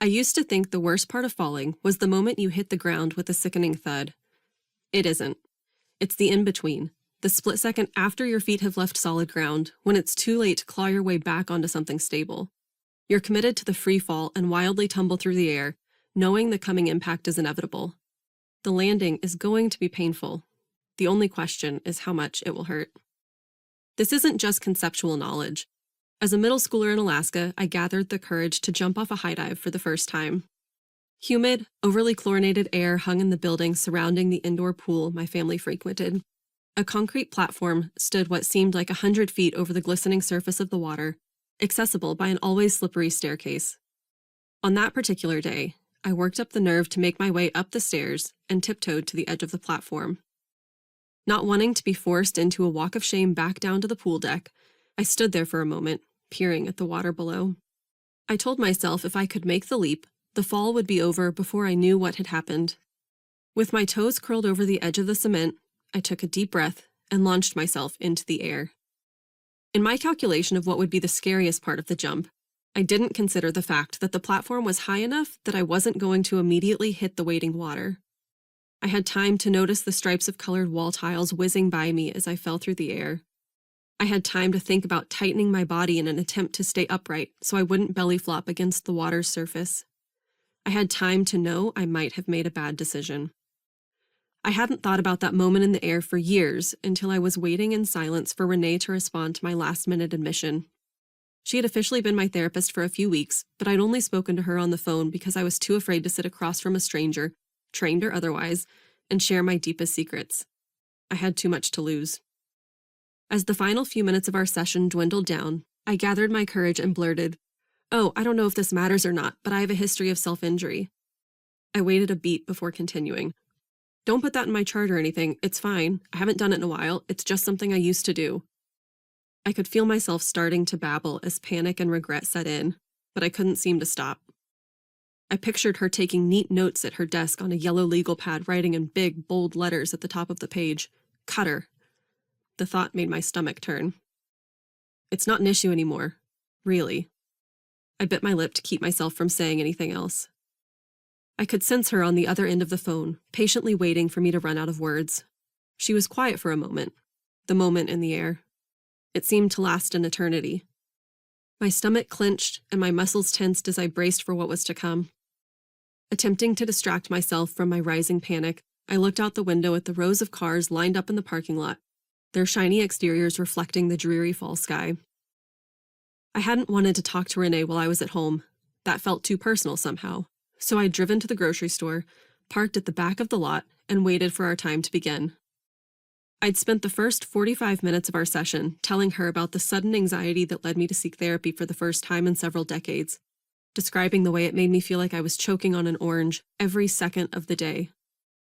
I used to think the worst part of falling was the moment you hit the ground with a sickening thud. It isn't. It's the in-between, the split second after your feet have left solid ground, when it's too late to claw your way back onto something stable. You're committed to the free fall and wildly tumble through the air, knowing the coming impact is inevitable. The landing is going to be painful. The only question is how much it will hurt. This isn't just conceptual knowledge. As a middle schooler in Alaska, I gathered the courage to jump off a high dive for the first time. Humid, overly chlorinated air hung in the building surrounding the indoor pool my family frequented. A concrete platform stood what seemed like 100 feet over the glistening surface of the water, accessible by an always slippery staircase. On that particular day, I worked up the nerve to make my way up the stairs and tiptoed to the edge of the platform. Not wanting to be forced into a walk of shame back down to the pool deck, I stood there for a moment, peering at the water below. I told myself if I could make the leap, the fall would be over before I knew what had happened. With my toes curled over the edge of the cement, I took a deep breath and launched myself into the air. In my calculation of what would be the scariest part of the jump, I didn't consider the fact that the platform was high enough that I wasn't going to immediately hit the waiting water. I had time to notice the stripes of colored wall tiles whizzing by me as I fell through the air. I had time to think about tightening my body in an attempt to stay upright so I wouldn't belly flop against the water's surface. I had time to know I might have made a bad decision. I hadn't thought about that moment in the air for years until I was waiting in silence for Renee to respond to my last-minute admission. She had officially been my therapist for a few weeks, but I'd only spoken to her on the phone because I was too afraid to sit across from a stranger, trained or otherwise, and share my deepest secrets. I had too much to lose. As the final few minutes of our session dwindled down, I gathered my courage and blurted, "Oh, I don't know if this matters or not, but I have a history of self-injury." I waited a beat before continuing. "Don't put that in my chart or anything. It's fine. I haven't done it in a while. It's just something I used to do." I could feel myself starting to babble as panic and regret set in, but I couldn't seem to stop. I pictured her taking neat notes at her desk on a yellow legal pad, writing in big, bold letters at the top of the page, "Cutter." The thought made my stomach turn. It's not an issue anymore. Really. I bit my lip to keep myself from saying anything else. I could sense her on the other end of the phone, patiently waiting for me to run out of words. She was quiet for a moment, the moment in the air. It seemed to last an eternity. My stomach clenched and my muscles tensed as I braced for what was to come. Attempting to distract myself from my rising panic, I looked out the window at the rows of cars lined up in the parking lot, their shiny exteriors reflecting the dreary fall sky. I hadn't wanted to talk to Renee while I was at home. That felt too personal somehow. So I'd driven to the grocery store, parked at the back of the lot, and waited for our time to begin. I'd spent the first 45 minutes of our session telling her about the sudden anxiety that led me to seek therapy for the first time in several decades, describing the way it made me feel like I was choking on an orange every second of the day.